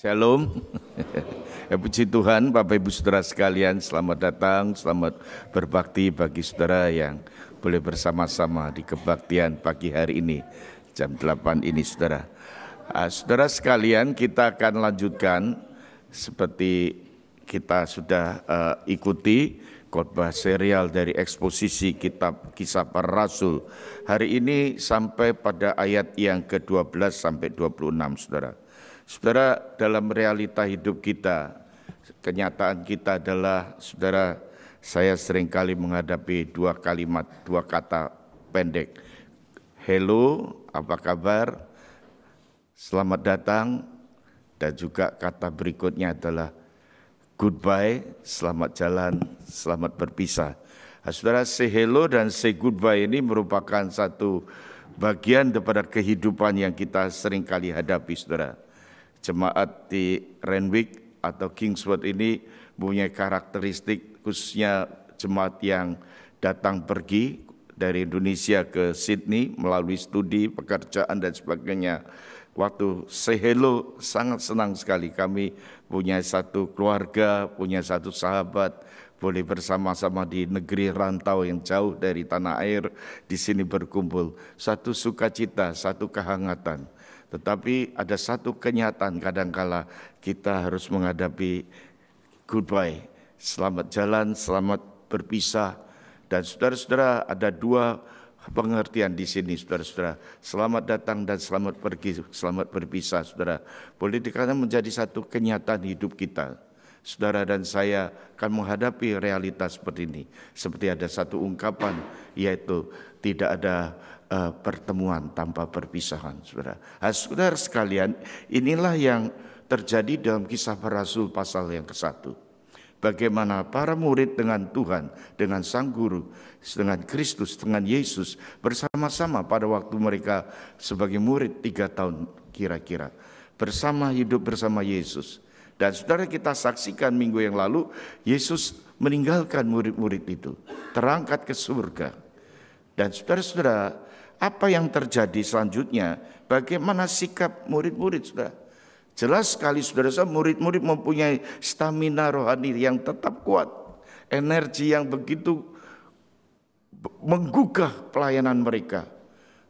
Shalom. Ya, puji Tuhan, Bapak Ibu Saudara sekalian, selamat datang, selamat berbakti bagi saudara yang boleh bersama-sama di kebaktian pagi hari ini, jam 8 ini saudara. Saudara sekalian, kita akan lanjutkan seperti kita sudah ikuti khotbah serial dari eksposisi kitab Kisah Para Rasul. Hari ini sampai pada ayat yang ke-12 sampai 26 saudara. Saudara, dalam realita hidup kita, kenyataan kita adalah, saudara, saya seringkali menghadapi dua kalimat, dua kata pendek. Hello, apa kabar? Selamat datang. Dan juga kata berikutnya adalah goodbye, selamat jalan, selamat berpisah. Saudara, say hello dan say goodbye ini merupakan satu bagian daripada kehidupan yang kita seringkali hadapi, saudara. Jemaat di Renwick atau Kingswood ini punya karakteristik, khususnya jemaat yang datang pergi dari Indonesia ke Sydney melalui studi, pekerjaan dan sebagainya. Waktu say hello sangat senang sekali, kami punya satu keluarga, punya satu sahabat, boleh bersama-sama di negeri rantau yang jauh dari tanah air, di sini berkumpul. Satu sukacita, satu kehangatan. Tetapi ada satu kenyataan, kadangkala kita harus menghadapi goodbye, selamat jalan, selamat berpisah. Dan saudara-saudara, ada dua pengertian di sini, saudara-saudara. Selamat datang dan selamat pergi, selamat berpisah, saudara. Boleh dikatakan menjadi satu kenyataan hidup kita. Saudara dan saya akan menghadapi realitas seperti ini. Seperti ada satu ungkapan, yaitu tidak ada pertemuan tanpa perpisahan, saudara. Saudara sekalian, inilah yang terjadi dalam Kisah Para Rasul pasal yang ke-1. Bagaimana para murid dengan Tuhan, dengan Sang Guru, dengan Kristus, dengan Yesus bersama-sama pada waktu mereka sebagai murid 3 tahun kira-kira. Bersama hidup bersama Yesus. Dan saudara, kita saksikan minggu yang lalu, Yesus meninggalkan murid-murid itu, terangkat ke surga. Dan saudara-saudara, apa yang terjadi selanjutnya? Bagaimana sikap murid-murid, saudara? Jelas sekali, saudara-saudara, murid-murid mempunyai stamina rohani yang tetap kuat, energi yang begitu menggugah pelayanan mereka.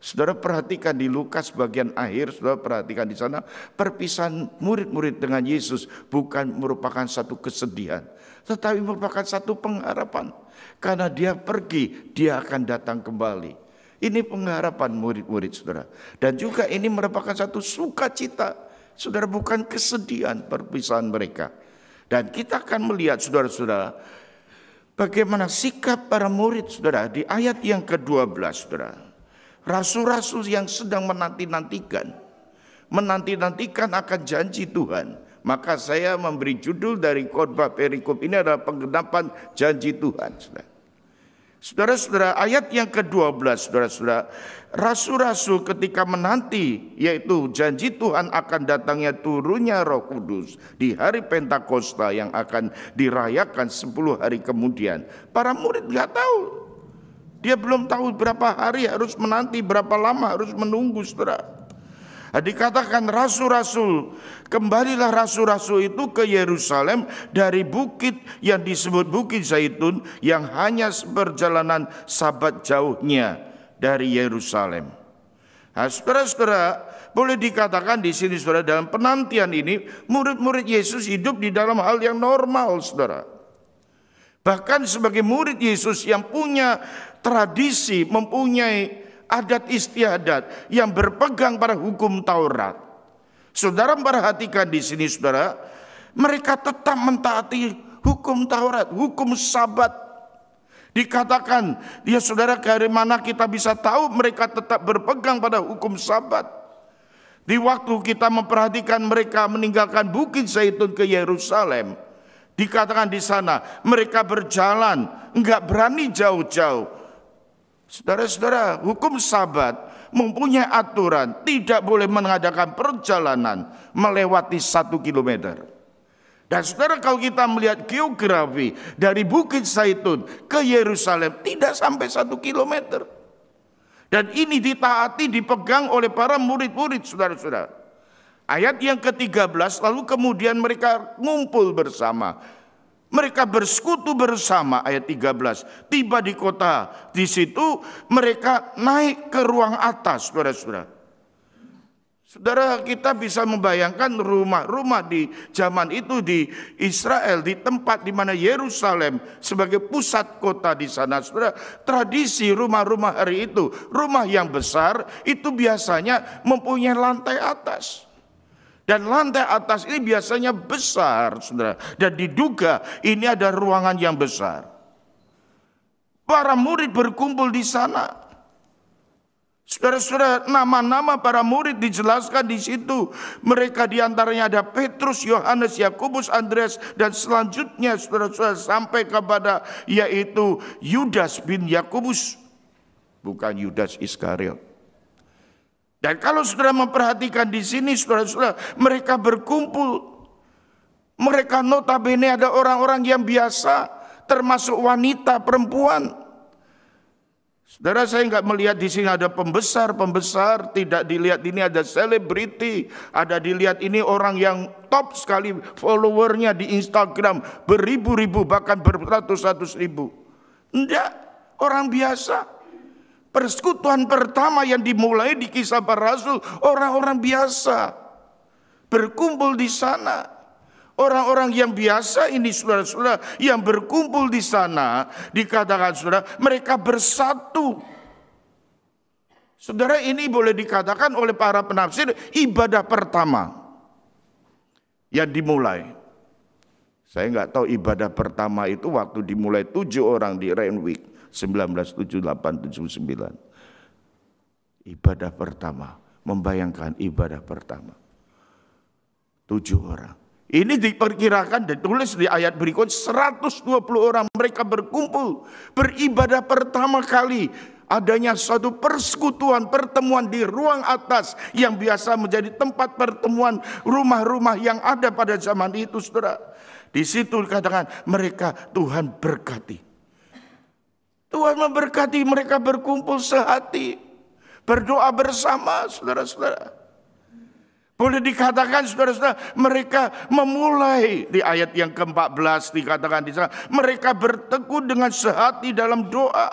Saudara perhatikan di Lukas bagian akhir, saudara perhatikan di sana, perpisahan murid-murid dengan Yesus bukan merupakan satu kesedihan, tetapi merupakan satu pengharapan. Karena dia pergi, dia akan datang kembali. Ini pengharapan murid-murid, saudara. Dan juga ini merupakan satu sukacita, saudara, bukan kesedihan perpisahan mereka. Dan kita akan melihat, saudara-saudara, bagaimana sikap para murid, saudara, di ayat yang ke-12, saudara. Rasul-rasul yang sedang menanti-nantikan akan janji Tuhan. Maka saya memberi judul dari khotbah perikop ini adalah penggenapan janji Tuhan, saudara. Saudara-saudara, ayat yang ke-12, saudara-saudara, rasul-rasul ketika menanti, yaitu janji Tuhan akan datangnya turunnya Roh Kudus di hari Pentakosta yang akan dirayakan 10 hari kemudian. Para murid nggak tahu. Dia belum tahu berapa hari harus menanti, berapa lama harus menunggu, saudara. Dikatakan rasul-rasul, kembalilah rasul-rasul itu ke Yerusalem dari bukit yang disebut Bukit Zaitun yang hanya perjalanan sabat jauhnya dari Yerusalem. Saudara-saudara, boleh dikatakan di sini, saudara, dalam penantian ini murid-murid Yesus hidup di dalam hal yang normal, saudara. Bahkan sebagai murid Yesus yang punya tradisi, mempunyai adat istiadat yang berpegang pada hukum Taurat. Saudara perhatikan di sini, saudara, mereka tetap mentaati hukum Taurat, hukum Sabat. Dikatakan, ya saudara, dari mana kita bisa tahu mereka tetap berpegang pada hukum Sabat? Di waktu kita memperhatikan mereka meninggalkan Bukit Zaitun ke Yerusalem, dikatakan di sana mereka berjalan, enggak berani jauh-jauh. Saudara-saudara, hukum Sabat mempunyai aturan tidak boleh mengadakan perjalanan melewati 1 kilometer. Dan saudara, kalau kita melihat geografi dari Bukit Zaitun ke Yerusalem tidak sampai 1 kilometer. Dan ini ditaati, dipegang oleh para murid-murid, saudara-saudara. Ayat yang ke-13, lalu kemudian mereka ngumpul bersama. Mereka bersekutu bersama, ayat 13. Tiba di kota, di situ mereka naik ke ruang atas, saudara-saudara. Saudara, kita bisa membayangkan rumah-rumah di zaman itu di Israel, di tempat di mana Yerusalem sebagai pusat kota di sana. Saudara, tradisi rumah-rumah hari itu, rumah yang besar itu biasanya mempunyai lantai atas. Dan lantai atas ini biasanya besar, saudara. Dan diduga ini ada ruangan yang besar. Para murid berkumpul di sana. Saudara-saudara, nama-nama para murid dijelaskan di situ. Mereka diantaranya ada Petrus, Yohanes, Yakobus, Andreas, dan selanjutnya saudara-saudara sampai kepada yaitu Yudas bin Yakobus, bukan Yudas Iskariot. Dan kalau saudara memperhatikan di sini, saudara-saudara, mereka berkumpul. Mereka notabene ada orang-orang yang biasa, termasuk wanita, perempuan. Saudara, saya nggak melihat di sini ada pembesar, tidak dilihat ini ada selebriti, ada dilihat ini orang yang top sekali followernya di Instagram, beribu-ribu bahkan beratus-ratus ribu. Enggak, orang biasa. Persekutuan pertama yang dimulai di Kisah Para Rasul, orang-orang biasa berkumpul di sana. Orang-orang yang biasa ini, saudara-saudara, yang berkumpul di sana, dikatakan saudara, mereka bersatu. Saudara, ini boleh dikatakan oleh para penafsir ibadah pertama yang dimulai. Saya nggak tahu ibadah pertama itu waktu dimulai 7 orang di Renwick 1978-79. Ibadah pertama, membayangkan ibadah pertama 7 orang. Ini diperkirakan ditulis di ayat berikut 120 orang mereka berkumpul beribadah pertama kali. Adanya suatu persekutuan, pertemuan di ruang atas yang biasa menjadi tempat pertemuan rumah-rumah yang ada pada zaman itu, saudara. Di situ dikatakan mereka Tuhan berkati. Tuhan memberkati, mereka berkumpul sehati, berdoa bersama, saudara-saudara. Boleh dikatakan saudara-saudara, mereka memulai di ayat yang ke-14 dikatakan di sana, mereka bertekun dengan sehati dalam doa.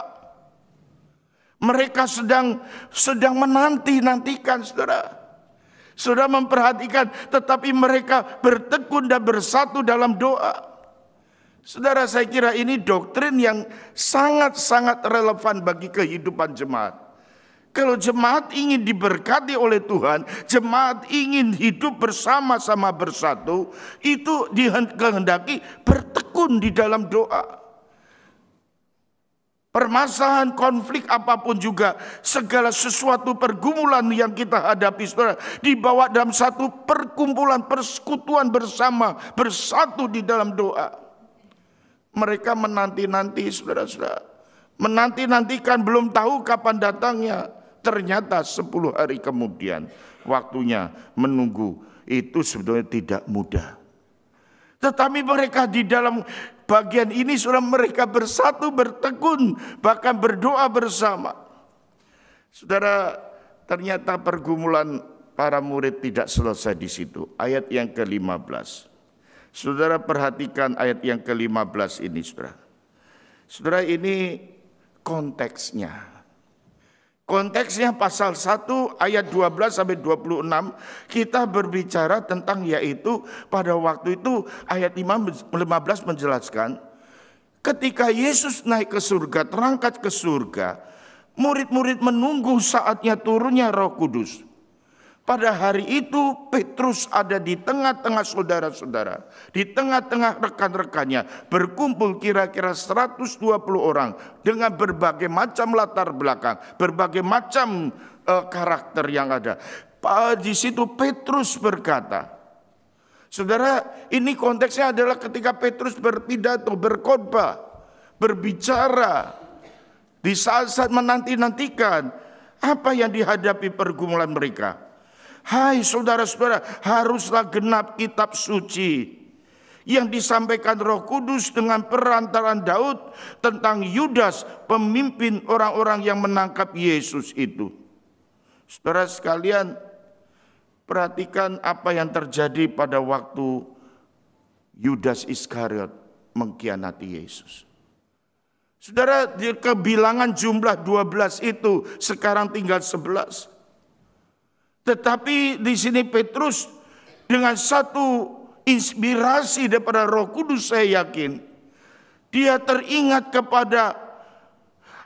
Mereka sedang menanti-nantikan, saudara. Saudara memperhatikan, tetapi mereka bertekun dan bersatu dalam doa. Saudara, saya kira ini doktrin yang sangat-sangat relevan bagi kehidupan jemaat. Kalau jemaat ingin diberkati oleh Tuhan, jemaat ingin hidup bersama-sama bersatu, itu dikehendaki bertekun di dalam doa. Permasalahan, konflik apapun juga, segala sesuatu pergumulan yang kita hadapi, saudara, dibawa dalam satu perkumpulan, persekutuan bersama, bersatu di dalam doa. Mereka menanti-nanti, saudara-saudara, menanti-nantikan, belum tahu kapan datangnya. Ternyata 10 hari kemudian waktunya menunggu. Itu sebetulnya tidak mudah. Tetapi mereka di dalam bagian ini sudah mereka bersatu, bertekun, bahkan berdoa bersama. Saudara, ternyata pergumulan para murid tidak selesai di situ. Ayat yang ke-15. Saudara perhatikan ayat yang ke-15 ini, saudara. Saudara, ini konteksnya. Konteksnya pasal 1 ayat 12 sampai 26 kita berbicara tentang yaitu pada waktu itu ayat 15 menjelaskan ketika Yesus naik ke surga, terangkat ke surga, murid-murid menunggu saatnya turunnya Roh Kudus. Pada hari itu Petrus ada di tengah-tengah saudara-saudara, di tengah-tengah rekan-rekannya, berkumpul kira-kira 120 orang dengan berbagai macam latar belakang, berbagai macam karakter yang ada. Di situ Petrus berkata, saudara, ini konteksnya adalah ketika Petrus berpidato, berkhotbah, berbicara di saat-saat menanti-nantikan apa yang dihadapi pergumulan mereka. Hai saudara-saudara, haruslah genap kitab suci yang disampaikan Roh Kudus dengan perantaraan Daud tentang Yudas, pemimpin orang-orang yang menangkap Yesus itu. Saudara sekalian, Perhatikan apa yang terjadi pada waktu Yudas Iskariot mengkhianati Yesus. Saudara, di kebilangan jumlah 12 itu sekarang tinggal 11. Tetapi di sini Petrus dengan satu inspirasi daripada Roh Kudus, saya yakin dia teringat kepada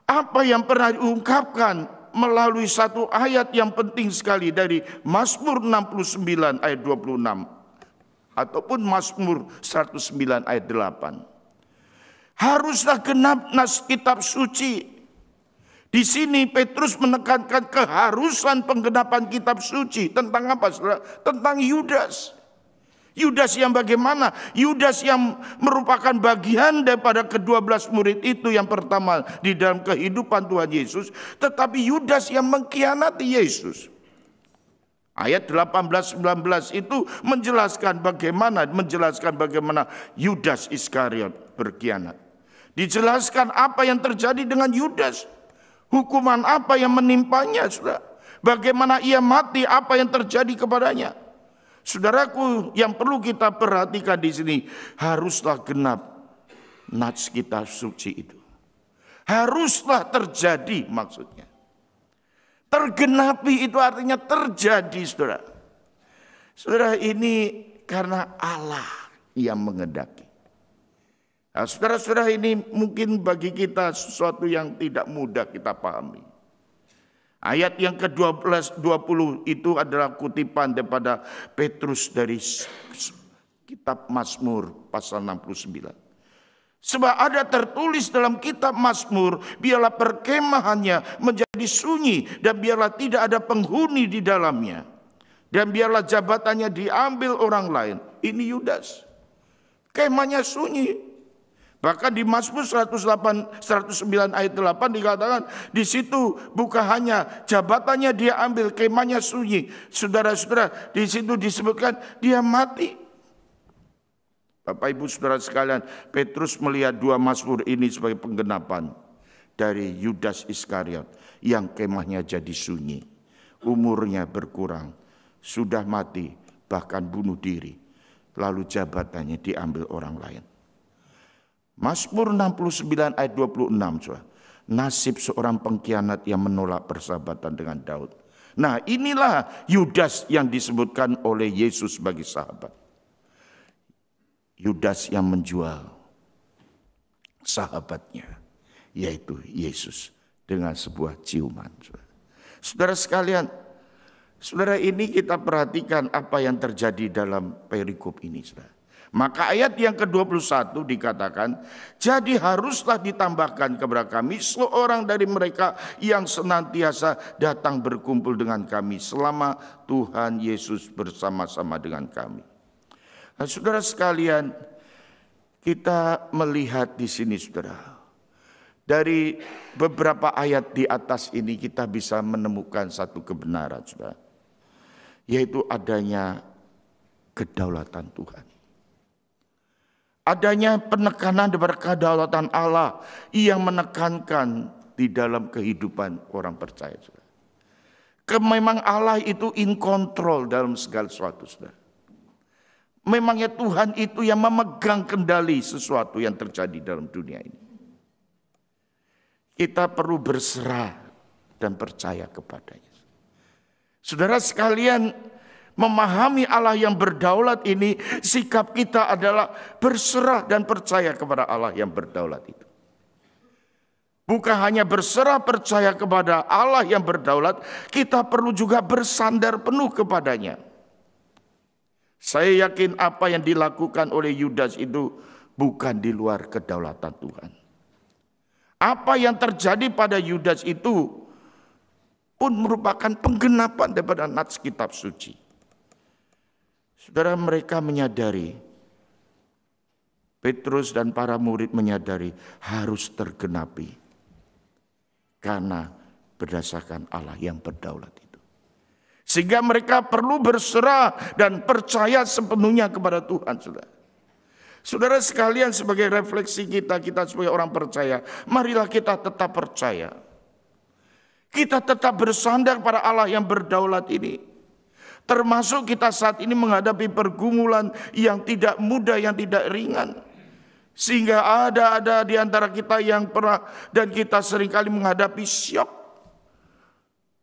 apa yang pernah diungkapkan melalui satu ayat yang penting sekali dari Mazmur 69 ayat 26 ataupun Mazmur 109 ayat 8. Haruslah genap nas kitab suci. Di sini Petrus menekankan keharusan penggenapan kitab suci. Tentang apa, saudara? Tentang Yudas. Yudas yang bagaimana? Yudas yang merupakan bagian daripada ke-12 murid itu yang pertama di dalam kehidupan Tuhan Yesus. Tetapi Yudas yang mengkhianati Yesus. Ayat 18-19 itu menjelaskan bagaimana Yudas Iskariot berkhianat. Dijelaskan apa yang terjadi dengan Yudas. Hukuman apa yang menimpanya, saudara. Bagaimana ia mati, apa yang terjadi kepadanya. Saudaraku, yang perlu kita perhatikan di sini, haruslah genap nats kitab suci itu. Haruslah terjadi maksudnya. Tergenapi itu artinya terjadi, saudara. Saudara, ini karena Allah yang mengendaki. Nah, saudara-saudara, ini mungkin bagi kita sesuatu yang tidak mudah kita pahami. Ayat yang ke-12, 20 itu adalah kutipan daripada Petrus dari kitab Mazmur pasal 69. Sebab ada tertulis dalam kitab Mazmur, biarlah perkemahannya menjadi sunyi dan biarlah tidak ada penghuni di dalamnya. Dan biarlah jabatannya diambil orang lain. Ini Yudas. Kemahnya sunyi. Bahkan di Mazmur 109 ayat 8 dikatakan di situ bukan hanya jabatannya dia ambil, kemahnya sunyi. Saudara-saudara, di situ disebutkan dia mati. Bapak Ibu Saudara sekalian, Petrus melihat dua Mazmur ini sebagai penggenapan dari Yudas Iskariot yang kemahnya jadi sunyi. Umurnya berkurang, sudah mati, bahkan bunuh diri. Lalu jabatannya diambil orang lain. Mazmur 69 ayat 26, saudara. Nasib seorang pengkhianat yang menolak persahabatan dengan Daud. Nah, inilah Yudas yang disebutkan oleh Yesus sebagai sahabat. Yudas yang menjual sahabatnya, yaitu Yesus, dengan sebuah ciuman. Saudara sekalian, saudara, ini kita perhatikan apa yang terjadi dalam perikop ini, saudara. Maka ayat yang ke-21 dikatakan, jadi haruslah ditambahkan kepada kami seorang dari mereka yang senantiasa datang berkumpul dengan kami selama Tuhan Yesus bersama-sama dengan kami. Nah, saudara sekalian, kita melihat di sini, saudara, dari beberapa ayat di atas ini kita bisa menemukan satu kebenaran, saudara, yaitu adanya kedaulatan Tuhan. Adanya penekanan daripada kedaulatan Allah yang menekankan di dalam kehidupan orang percaya. Memang Allah itu in control dalam segala sesuatu. Memangnya Tuhan itu yang memegang kendali sesuatu yang terjadi dalam dunia ini. Kita perlu berserah dan percaya kepadanya. Saudara sekalian, memahami Allah yang berdaulat ini, sikap kita adalah berserah dan percaya kepada Allah yang berdaulat itu. Bukan hanya berserah percaya kepada Allah yang berdaulat, kita perlu juga bersandar penuh kepadanya. Saya yakin apa yang dilakukan oleh Yudas itu bukan di luar kedaulatan Tuhan. Apa yang terjadi pada Yudas itu pun merupakan penggenapan daripada nats kitab suci. Saudara, mereka menyadari, Petrus dan para murid menyadari harus tergenapi karena berdasarkan Allah yang berdaulat itu. Sehingga mereka perlu berserah dan percaya sepenuhnya kepada Tuhan, saudara. Saudara sekalian, sebagai refleksi kita sebagai orang percaya, marilah kita tetap percaya. Kita tetap bersandar pada Allah yang berdaulat ini. Termasuk kita saat ini menghadapi pergumulan yang tidak mudah, yang tidak ringan. Sehingga ada di antara kita yang pernah dan kita seringkali menghadapi syok,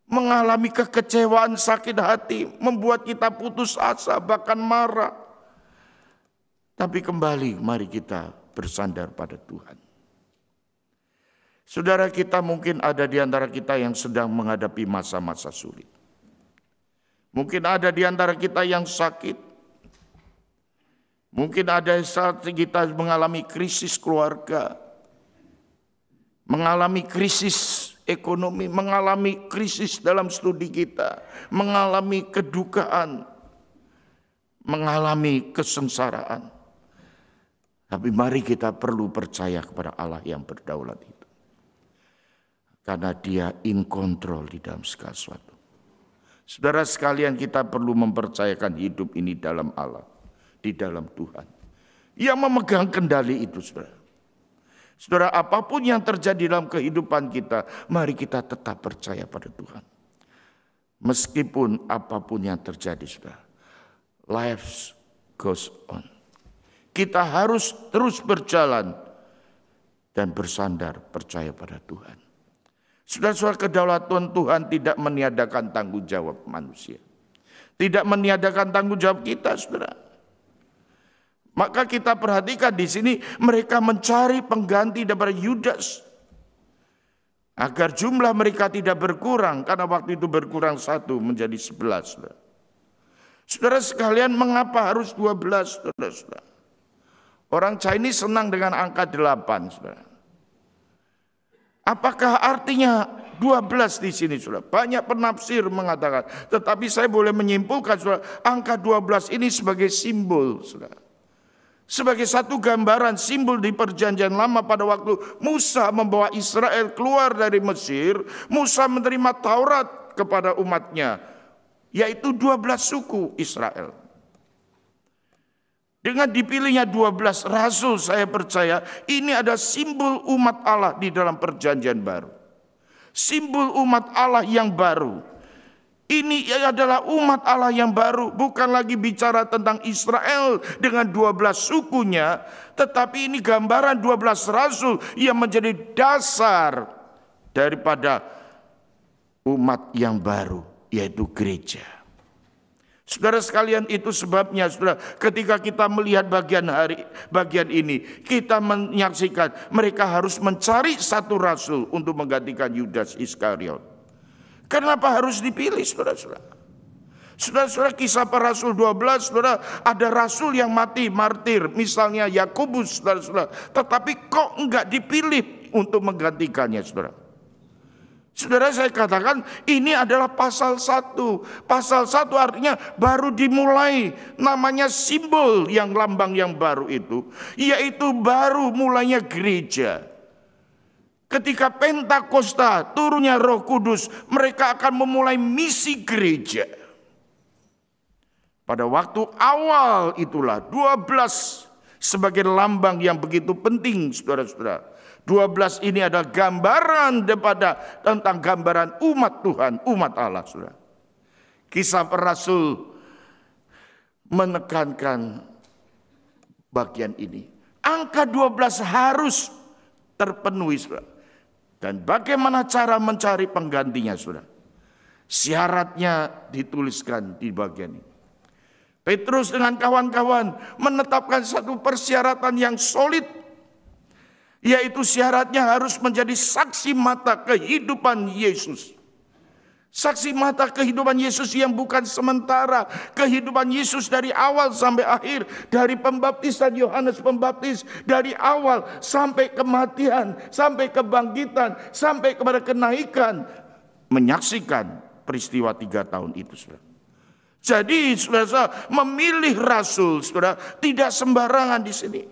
mengalami kekecewaan, sakit hati, membuat kita putus asa, bahkan marah. Tapi kembali mari kita bersandar pada Tuhan. Saudara, kita mungkin ada di antara kita yang sedang menghadapi masa-masa sulit. Mungkin ada di antara kita yang sakit. Mungkin ada saat kita mengalami krisis keluarga, mengalami krisis ekonomi, mengalami krisis dalam studi kita, mengalami kedukaan, mengalami kesengsaraan. Tapi mari kita perlu percaya kepada Allah yang berdaulat itu. Karena Dia in control di dalam segala sesuatu. Saudara sekalian, kita perlu mempercayakan hidup ini dalam Allah, di dalam Tuhan. Yang memegang kendali itu, saudara. Saudara, apapun yang terjadi dalam kehidupan kita, mari kita tetap percaya pada Tuhan. Meskipun apapun yang terjadi, saudara. Life goes on. Kita harus terus berjalan dan bersandar percaya pada Tuhan. Saudara-saudara, kedaulatan Tuhan tidak meniadakan tanggung jawab manusia. Tidak meniadakan tanggung jawab kita, saudara. Maka kita perhatikan di sini mereka mencari pengganti daripada Yudas. Agar jumlah mereka tidak berkurang, karena waktu itu berkurang 1 menjadi 11. Saudara, saudara sekalian, mengapa harus 12, saudara? Orang Chinese senang dengan angka 8, saudara. Apakah artinya 12 di sini, saudara? Banyak penafsir mengatakan, tetapi saya boleh menyimpulkan, saudara, angka 12 ini sebagai simbol, saudara. Sebagai satu gambaran simbol di perjanjian lama pada waktu Musa membawa Israel keluar dari Mesir. Musa menerima Taurat kepada umatnya, yaitu 12 suku Israel. Dengan dipilihnya 12 rasul, saya percaya ini ada simbol umat Allah di dalam perjanjian baru. Simbol umat Allah yang baru. Ini adalah umat Allah yang baru. Bukan lagi bicara tentang Israel dengan 12 sukunya. Tetapi ini gambaran 12 rasul yang menjadi dasar daripada umat yang baru, yaitu gereja. Saudara sekalian, itu sebabnya, saudara, ketika kita melihat bagian ini, kita menyaksikan mereka harus mencari satu rasul untuk menggantikan Yudas Iskariot. Kenapa harus dipilih, saudara-saudara? Saudara-saudara, Kisah Para Rasul 12, saudara, ada rasul yang mati martir, misalnya Yakobus, saudara-saudara. Tetapi kok enggak dipilih untuk menggantikannya, saudara? Saudara, saya katakan ini adalah pasal 1. Pasal 1 artinya baru dimulai, namanya simbol yang lambang yang baru itu, yaitu baru mulainya gereja. Ketika Pentakosta, turunnya Roh Kudus, mereka akan memulai misi gereja. Pada waktu awal itulah 12 sebagai lambang yang begitu penting, saudara-saudara. 12 ini adalah gambaran tentang gambaran umat Tuhan, umat Allah, saudara. Kisah Para Rasul menekankan bagian ini. Angka 12 harus terpenuhi, saudara. Dan bagaimana cara mencari penggantinya, saudara? Syaratnya dituliskan di bagian ini. Petrus dengan kawan-kawan menetapkan satu persyaratan yang solid, yaitu syaratnya harus menjadi saksi mata kehidupan Yesus. Saksi mata kehidupan Yesus yang bukan sementara. Kehidupan Yesus dari awal sampai akhir. Dari pembaptisan Yohanes Pembaptis. Dari awal sampai kematian. Sampai kebangkitan. Sampai kepada kenaikan. Menyaksikan peristiwa 3 tahun itu, saudara. Jadi, saudara, memilih rasul, saudara, tidak sembarangan di sini.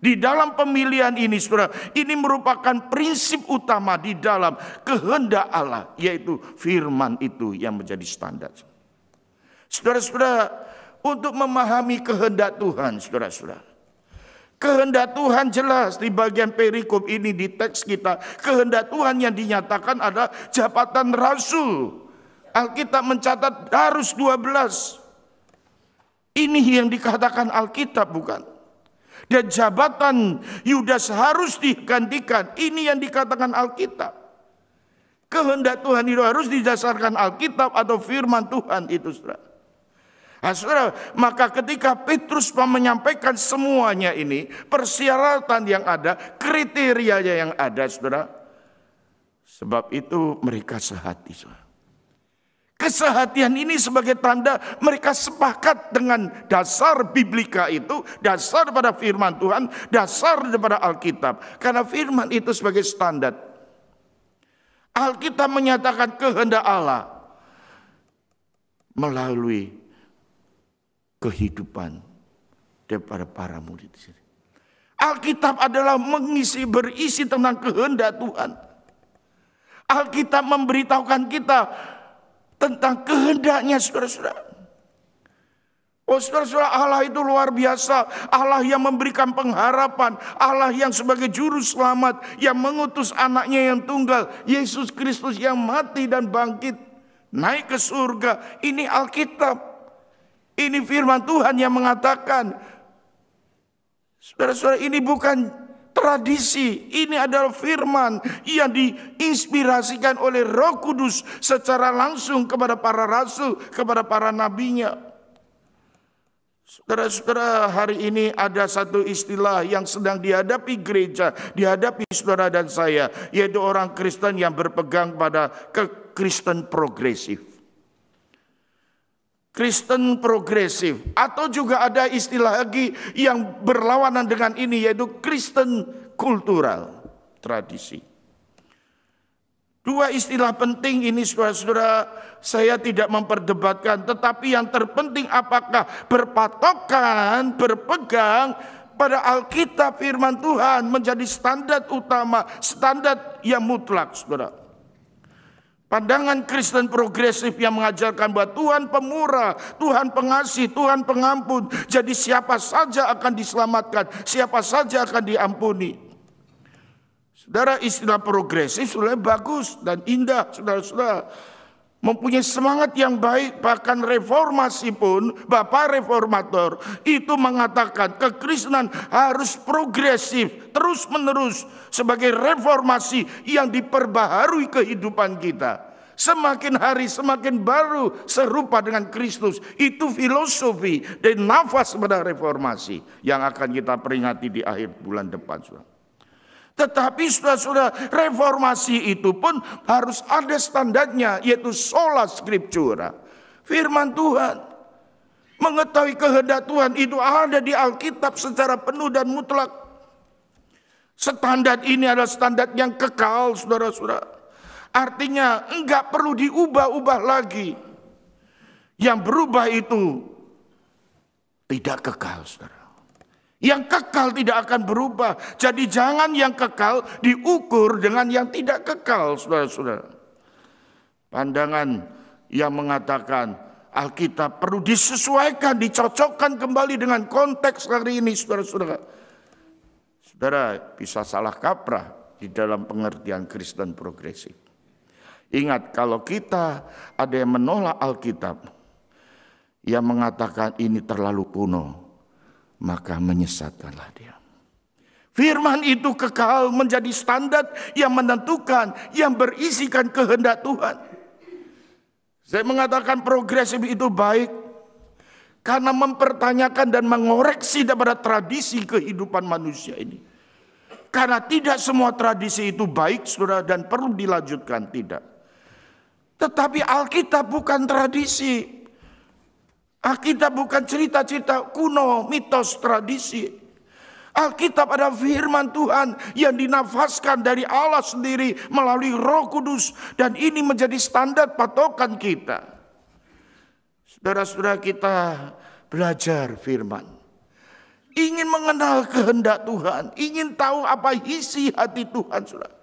Di dalam pemilihan ini, saudara, ini merupakan prinsip utama di dalam kehendak Allah, yaitu firman itu yang menjadi standar. Saudara-saudara, untuk memahami kehendak Tuhan, saudara-saudara, kehendak Tuhan jelas di bagian perikop ini di teks kita. Kehendak Tuhan yang dinyatakan adalah jabatan rasul. Alkitab mencatat harus 12. Ini yang dikatakan Alkitab, bukan? Dan jabatan Yudas harus digantikan. Ini yang dikatakan Alkitab. Kehendak Tuhan itu harus didasarkan Alkitab atau firman Tuhan itu, saudara. Nah, saudara, maka ketika Petrus menyampaikan semuanya ini, persyaratan yang ada, kriterianya yang ada, saudara. Sebab itu mereka sehati, saudara. Kesehatian ini sebagai tanda mereka sepakat dengan dasar biblika itu, dasar pada firman Tuhan, dasar daripada Alkitab. Karena firman itu sebagai standar. Alkitab menyatakan kehendak Allah melalui kehidupan daripada para murid. Alkitab adalah berisi tentang kehendak Tuhan. Alkitab memberitahukan kita tentang kehendaknya, saudara-saudara. Oh, saudara-saudara, Allah itu luar biasa. Allah yang memberikan pengharapan. Allah yang sebagai juru selamat, yang mengutus anaknya yang tunggal, Yesus Kristus yang mati dan bangkit, naik ke surga. Ini Alkitab. Ini firman Tuhan yang mengatakan. Saudara-saudara, ini bukan tradisi, ini adalah firman yang diinspirasikan oleh Roh Kudus secara langsung kepada para rasul, kepada para nabinya. Saudara-saudara, hari ini ada satu istilah yang sedang dihadapi gereja, dihadapi saudara dan saya, yaitu orang Kristen yang berpegang pada Kristen progresif. Kristen progresif, atau juga ada istilah lagi yang berlawanan dengan ini, yaitu Kristen kultural, tradisi. Dua istilah penting ini, saudara-saudara, saya tidak memperdebatkan, tetapi yang terpenting apakah berpatokan, berpegang pada Alkitab firman Tuhan menjadi standar utama, standar yang mutlak, saudara. Pandangan Kristen progresif yang mengajarkan bahwa Tuhan pemurah, Tuhan pengasih, Tuhan pengampun. Jadi siapa saja akan diselamatkan, siapa saja akan diampuni. Saudara, istilah progresif sudah bagus dan indah, saudara-saudara. Mempunyai semangat yang baik, bahkan reformasi pun, Bapak Reformator itu mengatakan kekristenan harus progresif, terus menerus sebagai reformasi yang diperbaharui kehidupan kita. Semakin hari semakin baru serupa dengan Kristus. Itu filosofi dan nafas pada reformasi yang akan kita peringati di akhir bulan depan, saudara. Tetapi saudara-saudara, reformasi itu pun harus ada standarnya, yaitu sola scriptura. Firman Tuhan. Mengetahui kehendak Tuhan itu ada di Alkitab secara penuh dan mutlak. Standar ini adalah standar yang kekal, saudara-saudara. Artinya enggak perlu diubah-ubah lagi. Yang berubah itu tidak kekal, saudara. Yang kekal tidak akan berubah. Jadi jangan yang kekal diukur dengan yang tidak kekal, saudara-saudara. Pandangan yang mengatakan Alkitab perlu disesuaikan, dicocokkan kembali dengan konteks hari ini, saudara-saudara. Saudara bisa salah kaprah di dalam pengertian Kristen progresif. Ingat, kalau kita ada yang menolak Alkitab, yang mengatakan ini terlalu kuno, maka menyesatkanlah dia. Firman itu kekal menjadi standar yang menentukan, yang berisikan kehendak Tuhan. Saya mengatakan progresif itu baik karena mempertanyakan dan mengoreksi daripada tradisi kehidupan manusia ini. Karena tidak semua tradisi itu baik, saudara, dan perlu dilanjutkan, tidak. Tetapi Alkitab bukan tradisi. Alkitab bukan cerita-cerita kuno, mitos, tradisi. Alkitab adalah firman Tuhan yang dinafaskan dari Allah sendiri melalui Roh Kudus. Dan ini menjadi standar patokan kita. Saudara-saudara, kita belajar firman. Ingin mengenal kehendak Tuhan. Ingin tahu apa isi hati Tuhan, saudara.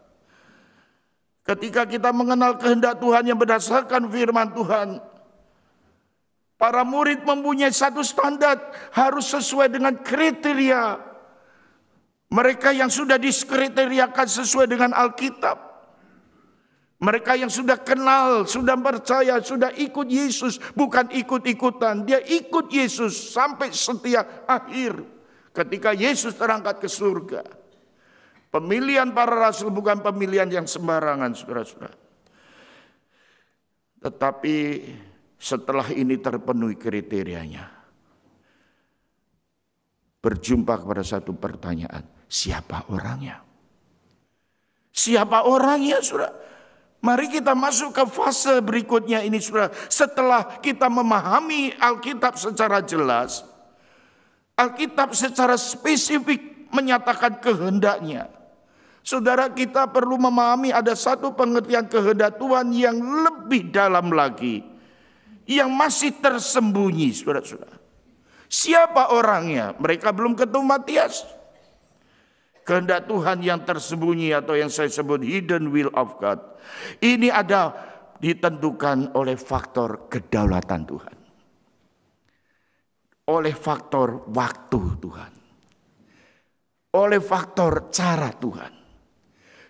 Ketika kita mengenal kehendak Tuhan yang berdasarkan firman Tuhan, para murid mempunyai satu standar, harus sesuai dengan kriteria mereka yang sudah diskriteriakan sesuai dengan Alkitab. Mereka yang sudah kenal, sudah percaya, sudah ikut Yesus, bukan ikut-ikutan. Dia ikut Yesus sampai setia akhir. Ketika Yesus terangkat ke surga. Pemilihan para rasul bukan pemilihan yang sembarangan, saudara-saudara. Tetapi setelah ini terpenuhi kriterianya, berjumpa kepada satu pertanyaan, siapa orangnya? Siapa orangnya, saudara? Mari kita masuk ke fase berikutnya ini, saudara. Setelah kita memahami Alkitab secara jelas, Alkitab secara spesifik menyatakan kehendaknya. Saudara, kita perlu memahami ada satu pengertian kehendak Tuhan yang lebih dalam lagi, yang masih tersembunyi, saudara-saudara. Siapa orangnya? Mereka belum ketemu Matias. Kehendak Tuhan yang tersembunyi atau yang saya sebut hidden will of God. Ini ada ditentukan oleh faktor kedaulatan Tuhan. Oleh faktor waktu Tuhan. Oleh faktor cara Tuhan.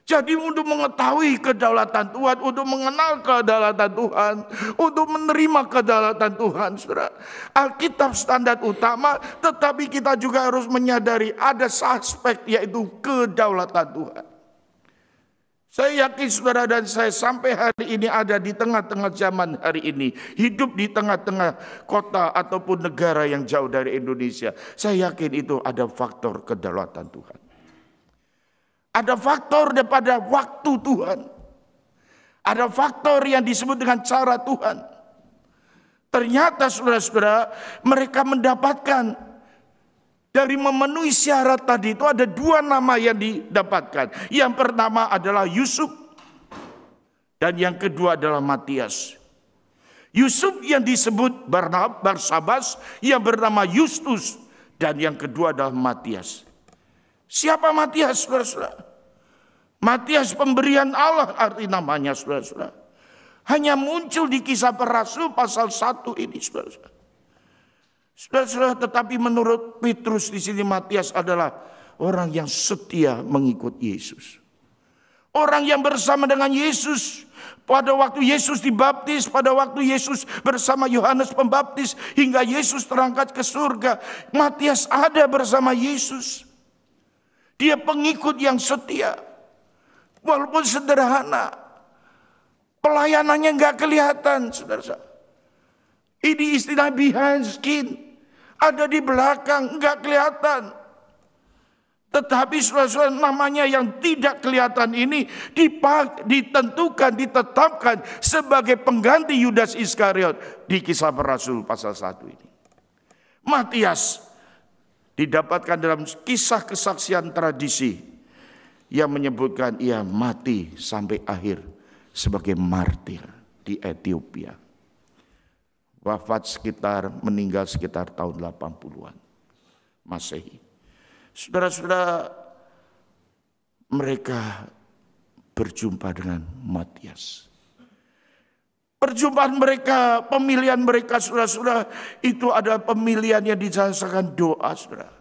Jadi untuk mengetahui kedaulatan Tuhan, untuk mengenal kedaulatan Tuhan, untuk menerima kedaulatan Tuhan, saudara, Alkitab standar utama, tetapi kita juga harus menyadari ada aspek yaitu kedaulatan Tuhan. Saya yakin saudara dan saya sampai hari ini ada di tengah-tengah zaman hari ini, hidup di tengah-tengah kota ataupun negara yang jauh dari Indonesia. Saya yakin itu ada faktor kedaulatan Tuhan. Ada faktor daripada waktu Tuhan. Ada faktor yang disebut dengan cara Tuhan. Ternyata saudara-saudara, mereka mendapatkan dari memenuhi syarat tadi itu ada dua nama yang didapatkan. Yang pertama adalah Yusuf dan yang kedua adalah Matias. Yusuf yang disebut Barsabas, yang bernama Justus, dan yang kedua adalah Matias. Siapa Matias, saudara-saudara? Matias pemberian Allah arti namanya, saudara-saudara. Hanya muncul di Kisah Para Rasul pasal 1 ini, saudara-saudara. Saudara-saudara, tetapi menurut Petrus di sini Matias adalah orang yang setia mengikut Yesus. Orang yang bersama dengan Yesus pada waktu Yesus dibaptis, pada waktu Yesus bersama Yohanes Pembaptis hingga Yesus terangkat ke surga. Matias ada bersama Yesus. Dia pengikut yang setia. Walaupun sederhana. Pelayanannya enggak kelihatan, saudara-saudara. Ini istilah behind skin. Ada di belakang, enggak kelihatan. Tetapi saudara-saudara, namanya yang tidak kelihatan ini ditentukan, ditetapkan sebagai pengganti Yudas Iskariot di Kisah Para Rasul pasal 1 ini. Matias didapatkan dalam kisah kesaksian tradisi yang menyebutkan ia mati sampai akhir sebagai martir di Ethiopia. Meninggal sekitar tahun 80-an Masehi. Saudara-saudara, mereka berjumpa dengan Matias. Perjumpaan mereka, pemilihan mereka, saudara-saudara, itu adalah pemilihan yang didasarkan doa, saudara.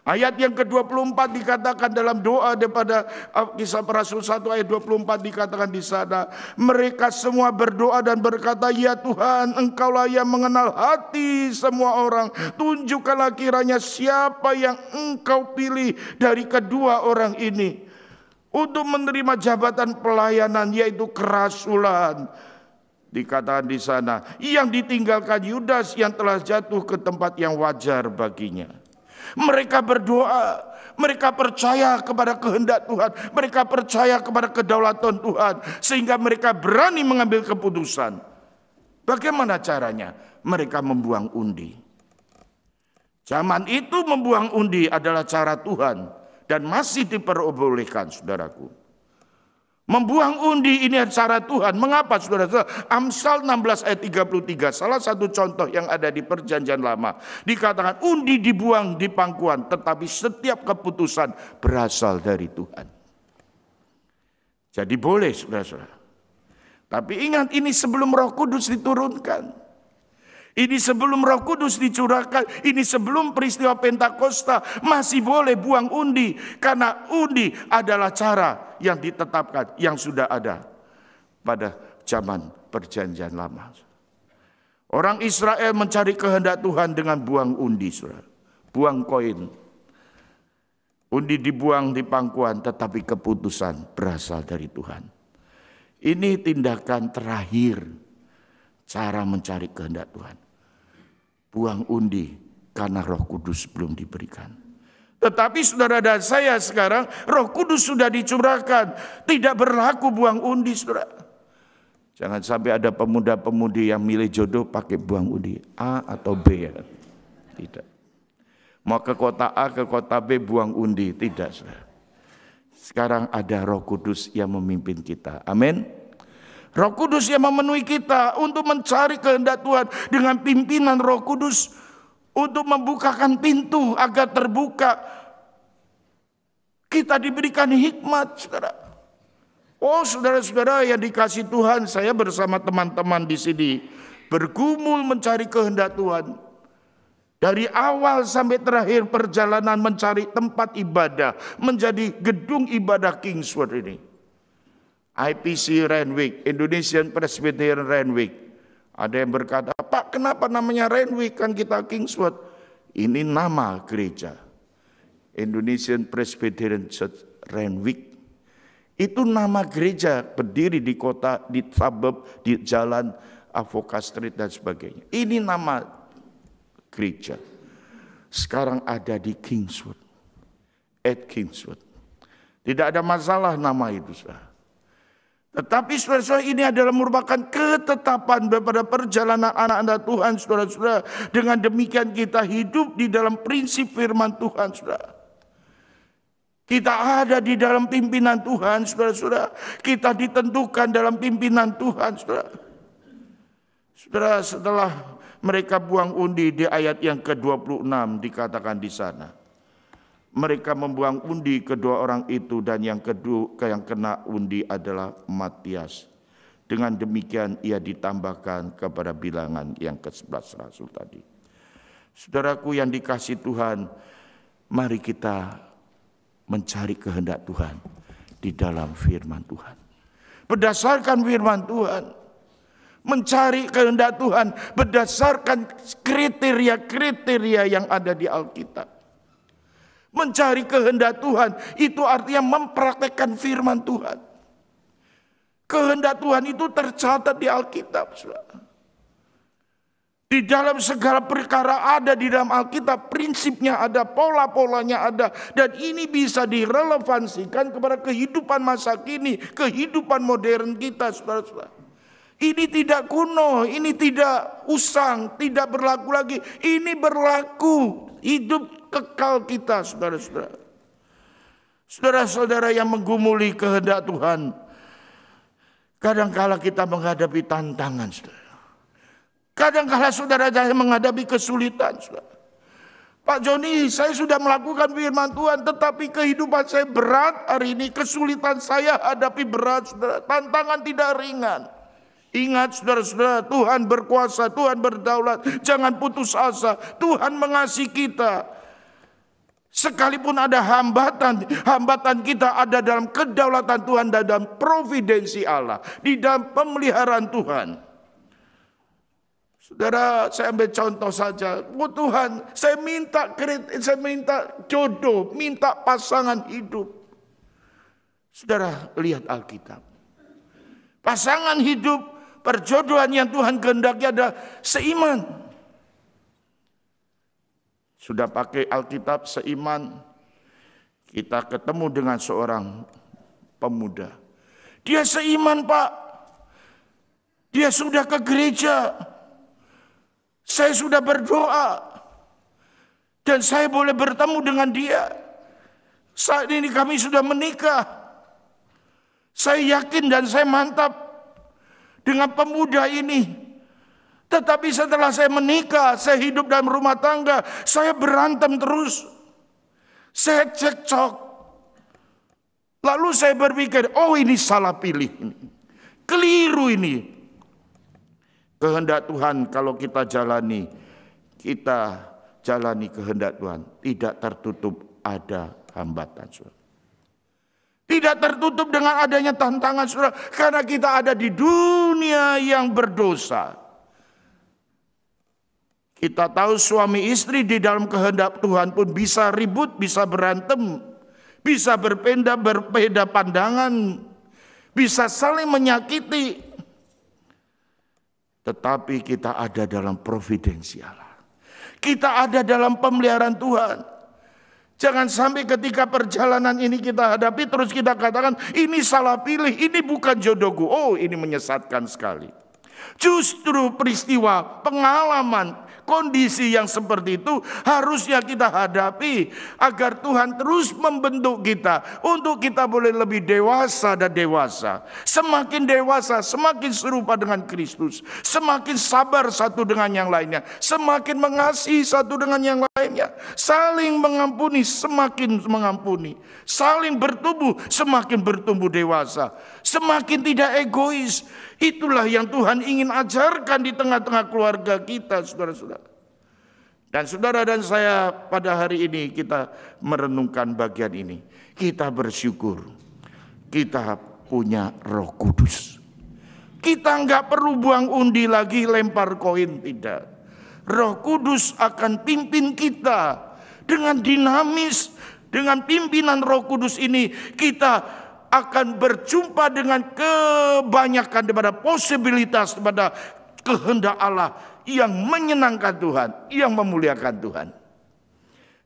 Ayat yang ke-24 dikatakan dalam doa daripada Kisah Para Rasul 1 ayat 24 dikatakan di sana, mereka semua berdoa dan berkata, ya Tuhan, Engkaulah yang mengenal hati semua orang. Tunjukkanlah kiranya siapa yang Engkau pilih dari kedua orang ini untuk menerima jabatan pelayanan, yaitu kerasulan. Dikatakan di sana, yang ditinggalkan Yudas yang telah jatuh ke tempat yang wajar baginya. Mereka berdoa, mereka percaya kepada kehendak Tuhan, mereka percaya kepada kedaulatan Tuhan, sehingga mereka berani mengambil keputusan. Bagaimana caranya? Mereka membuang undi. Zaman itu membuang undi adalah cara Tuhan dan masih diperbolehkan, saudaraku. Membuang undi ini cara Tuhan. Mengapa, saudara-saudara? Amsal 16 ayat 33, salah satu contoh yang ada di Perjanjian Lama. Dikatakan undi dibuang di pangkuan, tetapi setiap keputusan berasal dari Tuhan. Jadi boleh, saudara-saudara. Tapi ingat, ini sebelum Roh Kudus diturunkan. Ini sebelum Roh Kudus dicurahkan, ini sebelum peristiwa Pentakosta, masih boleh buang undi. Karena undi adalah cara yang ditetapkan, yang sudah ada. pada zaman perjanjian lama. Orang Israel mencari kehendak Tuhan dengan buang undi, saudara. Buang koin. Undi dibuang di pangkuan, tetapi keputusan berasal dari Tuhan. Ini tindakan terakhir cara mencari kehendak Tuhan. Buang undi karena Roh Kudus belum diberikan. Tetapi saudara dan saya sekarang Roh Kudus sudah dicurahkan. Tidak berlaku buang undi, saudara. Jangan sampai ada pemuda-pemudi yang milih jodoh pakai buang undi. A atau B ya. Tidak. Mau ke kota A, ke kota B buang undi. Tidak, saudara. Sekarang ada Roh Kudus yang memimpin kita. Amin. Roh Kudus yang memenuhi kita untuk mencari kehendak Tuhan dengan pimpinan Roh Kudus. Untuk membukakan pintu agar terbuka. Kita diberikan hikmat, saudara. Oh, saudara-saudara yang dikasih Tuhan, saya bersama teman-teman di sini bergumul mencari kehendak Tuhan. Dari awal sampai terakhir perjalanan mencari tempat ibadah, menjadi gedung ibadah Kingsword ini. IPC Renwick, Indonesian Presbyterian Renwick. Ada yang berkata, Pak, kenapa namanya Renwick, kan kita Kingsword? Ini nama gereja. Indonesian Presbyterian Church Renwick. Itu nama gereja, berdiri di kota, di suburb, di jalan Avoca Street dan sebagainya. Ini nama gereja. Sekarang ada di Kingsword. At Kingsword. Tidak ada masalah nama itu, saudara. Tetapi saudara-saudara, ini adalah merupakan ketetapan daripada perjalanan anak-anak Tuhan, saudara-saudara. Dengan demikian kita hidup di dalam prinsip firman Tuhan, saudara. Kita ada di dalam pimpinan Tuhan, saudara-saudara. Kita ditentukan dalam pimpinan Tuhan, saudara. Saudara, setelah mereka buang undi di ayat yang ke-26 dikatakan di sana. Mereka membuang undi kedua orang itu dan yang kena undi adalah Matias. Dengan demikian ia ditambahkan kepada bilangan yang ke-11 rasul tadi. Saudaraku yang dikasih Tuhan, mari kita mencari kehendak Tuhan di dalam firman Tuhan. Berdasarkan firman Tuhan. Mencari kehendak Tuhan berdasarkan kriteria-kriteria yang ada di Alkitab. Mencari kehendak Tuhan itu artinya mempraktekkan firman Tuhan. Kehendak Tuhan itu tercatat di Alkitab. Di dalam segala perkara ada di dalam Alkitab, prinsipnya ada, pola-polanya ada. Dan ini bisa direlevansikan kepada kehidupan masa kini, kehidupan modern kita, saudara-saudara. Ini tidak kuno, ini tidak usang, tidak berlaku lagi. Ini berlaku, hidup kekal kita, saudara-saudara. Saudara-saudara yang menggumuli kehendak Tuhan, kadangkala kita menghadapi tantangan, saudara. Kadangkala saudara menghadapi kesulitan, saudara. Pak Joni, saya sudah melakukan firman Tuhan, tetapi kehidupan saya berat hari ini. Kesulitan saya hadapi berat, saudara. Tantangan tidak ringan. Ingat saudara-saudara, Tuhan berkuasa, Tuhan berdaulat. Jangan putus asa, Tuhan mengasihi kita. Sekalipun ada hambatan kita ada dalam kedaulatan Tuhan dan dalam providensi Allah. Di dalam pemeliharaan Tuhan. Saudara, saya ambil contoh saja. Oh Tuhan, saya minta jodoh, minta pasangan hidup. Saudara, lihat Alkitab. Pasangan hidup, perjodohan yang Tuhan kehendaki adalah seiman. Sudah pakai Alkitab seiman, kita ketemu dengan seorang pemuda. Dia seiman, Pak. Dia sudah ke gereja. Saya sudah berdoa. Dan saya boleh bertemu dengan dia. Saat ini kami sudah menikah. Saya yakin dan saya mantap dengan pemuda ini. Tetapi setelah saya menikah, saya hidup dalam rumah tangga, saya berantem terus. Saya cekcok. Lalu saya berpikir, oh ini salah pilih. Keliru ini. Kehendak Tuhan kalau kita jalani kehendak Tuhan. Tidak tertutup ada hambatan. Tidak tertutup dengan adanya tantangan, saudara, karena kita ada di dunia yang berdosa. Kita tahu suami istri di dalam kehendak Tuhan pun bisa ribut, bisa berantem, bisa berbeda pandangan, bisa saling menyakiti. Tetapi kita ada dalam providensi Allah. Kita ada dalam pemeliharaan Tuhan. Jangan sampai ketika perjalanan ini kita hadapi terus kita katakan ini salah pilih, ini bukan jodohku. Oh, ini menyesatkan sekali. Justru peristiwa, pengalaman, kondisi yang seperti itu harusnya kita hadapi agar Tuhan terus membentuk kita untuk kita boleh lebih dewasa dan dewasa. Semakin dewasa, semakin serupa dengan Kristus. Semakin sabar satu dengan yang lainnya. Semakin mengasihi satu dengan yang lainnya. Saling mengampuni, semakin mengampuni. Saling bertumbuh, semakin bertumbuh dewasa. Semakin tidak egois. Itulah yang Tuhan ingin ajarkan di tengah-tengah keluarga kita, saudara-saudara. Dan saudara dan saya pada hari ini kita merenungkan bagian ini. Kita bersyukur kita punya Roh Kudus. Kita nggak perlu buang undi lagi, lempar koin, tidak. Roh Kudus akan pimpin kita dengan dinamis. Dengan pimpinan Roh Kudus ini kita akan berjumpa dengan kebanyakan daripada posibilitas, daripada kehendak Allah yang menyenangkan Tuhan, yang memuliakan Tuhan.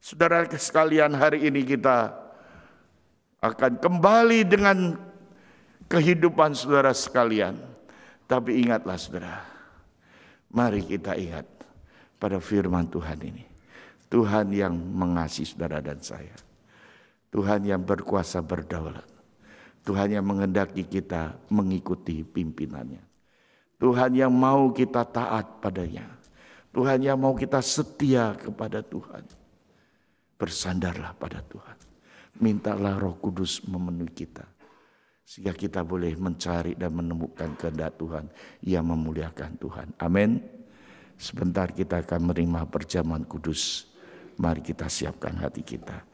Saudara sekalian, hari ini kita akan kembali dengan kehidupan saudara sekalian. Tapi ingatlah saudara, mari kita ingat pada firman Tuhan ini. Tuhan yang mengasihi saudara dan saya. Tuhan yang berkuasa berdaulat. Tuhan yang menghendaki kita mengikuti pimpinannya. Tuhan yang mau kita taat padanya. Tuhan yang mau kita setia kepada Tuhan. Bersandarlah pada Tuhan. Mintalah Roh Kudus memenuhi kita. Sehingga kita boleh mencari dan menemukan kehendak Tuhan yang memuliakan Tuhan. Amin. Sebentar kita akan menerima perjamuan kudus. Mari kita siapkan hati kita.